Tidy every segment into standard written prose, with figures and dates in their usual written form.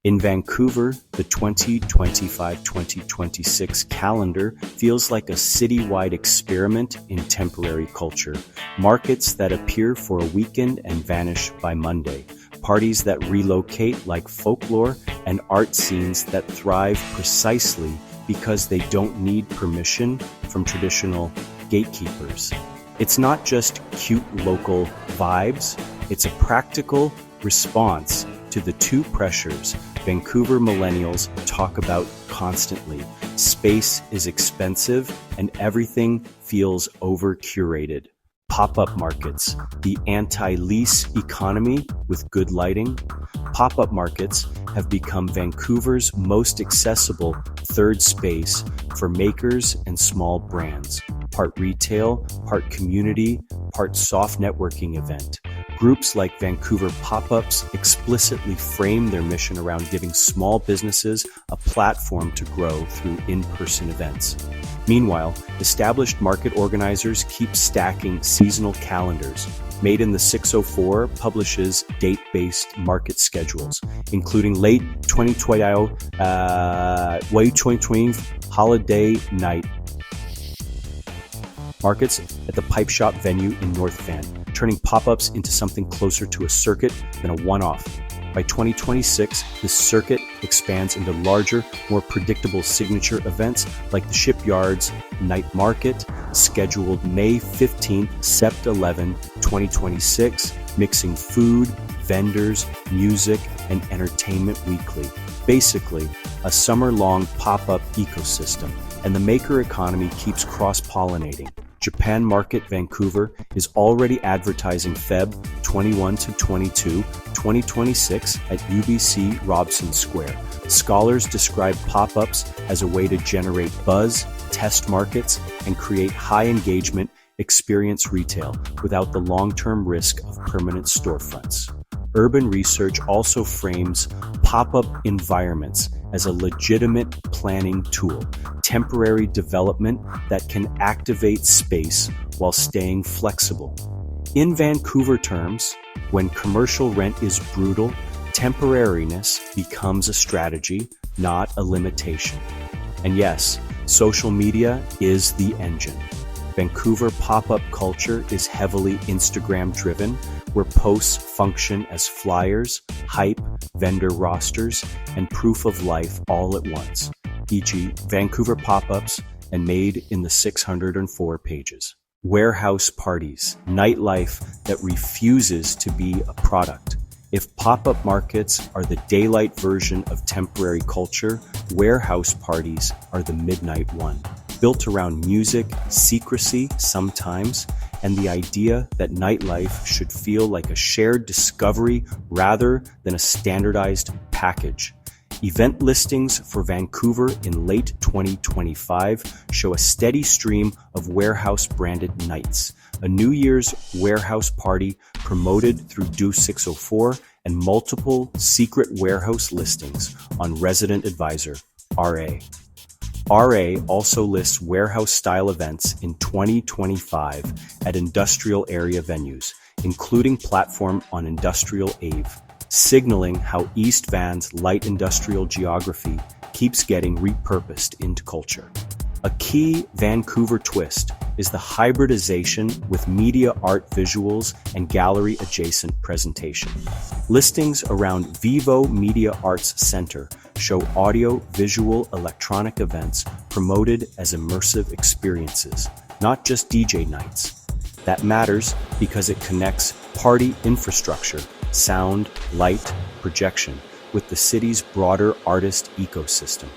In Vancouver, the 2025-2026 calendar feels like a citywide experiment in temporary culture. Markets that appear for a weekend and vanish by Monday. Parties that relocate like folklore, and art scenes that thrive precisely because they don't need permission from traditional gatekeepers. It's not just cute local vibes, it's a practical response to the two pressures Vancouver millennials talk about constantly. Space is expensive and everything feels over-curated. Pop-up markets, the anti-lease economy with good lighting. Pop-up markets have become Vancouver's most accessible third space for makers and small brands. Part retail, part community, part soft networking event. Groups like Vancouver Pop-Ups explicitly frame their mission around giving small businesses a platform to grow through in-person events. Meanwhile, established market organizers keep stacking seasonal calendars. Made in the 604 publishes date-based market schedules, including late 2020 holiday night markets at the Pipe Shop venue in North Van, turning pop-ups into something closer to a circuit than a one-off. By 2026, this circuit expands into larger, more predictable signature events like the Shipyards Night Market, scheduled May 15th, Sept 11, 2026, mixing food, vendors, music, and entertainment weekly. Basically, a summer-long pop-up ecosystem, and the maker economy keeps cross-pollinating. Japan Market Vancouver is already advertising Feb 21 to 22, 2026 at UBC Robson Square. Scholars describe pop-ups as a way to generate buzz, test markets, and create high-engagement experience retail without the long-term risk of permanent storefronts. Urban research also frames pop-up environments as a legitimate planning tool, temporary development that can activate space while staying flexible. In Vancouver terms, when commercial rent is brutal, temporariness becomes a strategy, not a limitation. And yes, social media is the engine. Vancouver pop-up culture is heavily Instagram-driven, where posts function as flyers, hype, vendor rosters, and proof of life all at once, e.g. Vancouver pop-ups and made in the 604 pages. Warehouse parties, nightlife that refuses to be a product. If pop-up markets are the daylight version of temporary culture, warehouse parties are the midnight one. Built around music, secrecy sometimes, and the idea that nightlife should feel like a shared discovery rather than a standardized package. Event listings for Vancouver in late 2025 show a steady stream of warehouse-branded nights, a New Year's warehouse party promoted through Do 604, and multiple secret warehouse listings on Resident Advisor, RA. RA also lists warehouse-style events in 2025 at industrial area venues, including platform on Industrial Ave, signaling how East Van's light industrial geography keeps getting repurposed into culture. A key Vancouver twist is the hybridization with media art visuals and gallery-adjacent presentation. Listings around Vivo Media Arts Center show audio-visual electronic events promoted as immersive experiences, not just DJ nights. That matters because it connects party infrastructure, sound, light, projection, with the city's broader artist ecosystem.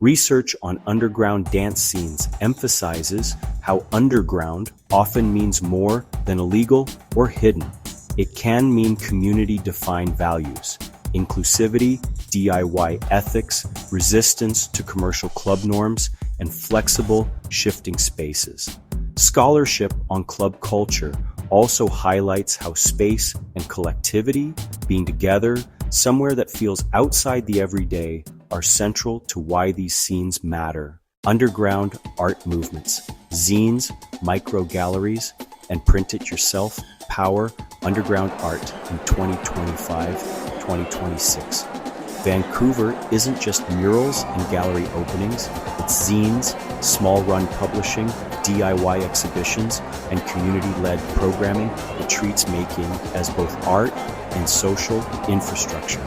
Research on underground dance scenes emphasizes how underground often means more than illegal or hidden. It can mean community-defined values, inclusivity, DIY ethics, resistance to commercial club norms, and flexible, shifting spaces. Scholarship on club culture also highlights how space and collectivity, being together, somewhere that feels outside the everyday, are central to why these scenes matter. Underground art movements, zines, micro-galleries, and print-it-yourself power underground art in 2025-2026. Vancouver isn't just murals and gallery openings, it's zines, small-run publishing, DIY exhibitions, and community-led programming that treats making as both art and social infrastructure.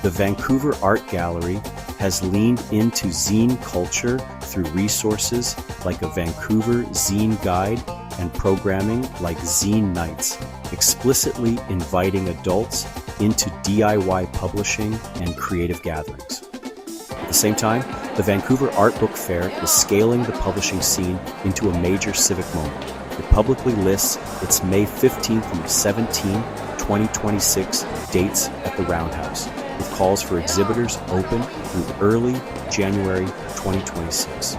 The Vancouver Art Gallery has leaned into zine culture through resources like a Vancouver zine guide and programming like Zine Nights, explicitly inviting adults into DIY publishing and creative gatherings. At the same time, the Vancouver Art Book Fair is scaling the publishing scene into a major civic moment. It publicly lists its May 15th through 17th, 2026 dates at the Roundhouse, with calls for exhibitors open through early January 2026.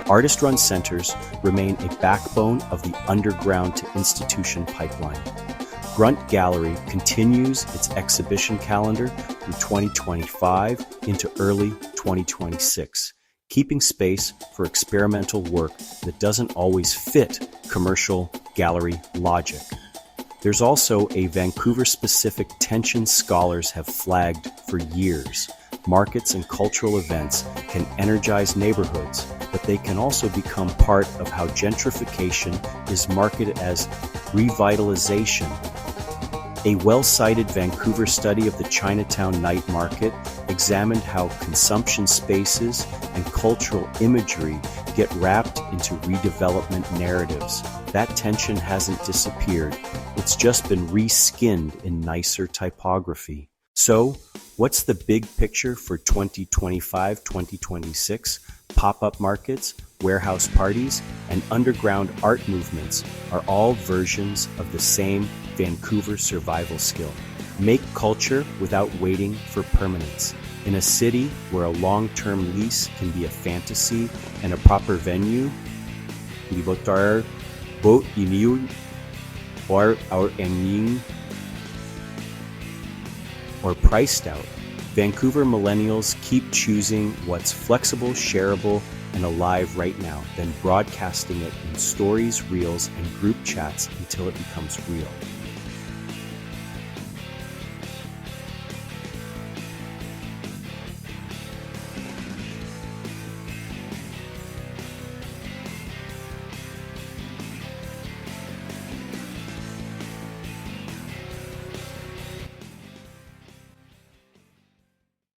Artist-run centers remain a backbone of the underground to institution pipeline. Grunt Gallery continues its exhibition calendar through 2025 into early 2026, keeping space for experimental work that doesn't always fit commercial gallery logic. There's also a Vancouver-specific tension scholars have flagged for years. Markets and cultural events can energize neighborhoods, but they can also become part of how gentrification is marketed as revitalization. A well-cited Vancouver study of the Chinatown Night Market examined how consumption spaces and cultural imagery get wrapped into redevelopment narratives. That tension hasn't disappeared. It's just been reskinned in nicer typography. So, what's the big picture for 2025-2026? Pop-up markets, warehouse parties, and underground art movements are all versions of the same Vancouver survival skill. Make culture without waiting for permanence. In a city where a long-term lease can be a fantasy and a proper venue, libotar bo iniu or our ening or priced out, Vancouver millennials keep choosing what's flexible, shareable, and alive right now, then broadcasting it in stories, reels, and group chats until it becomes real.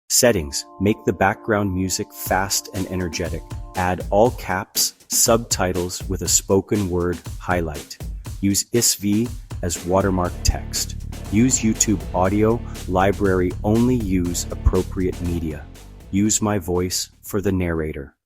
Settings. Make the background music fast and energetic. Add all caps, subtitles with a spoken word highlight. Use ISV as watermark text. Use YouTube audio library. Only use appropriate media. Use my voice for the narrator.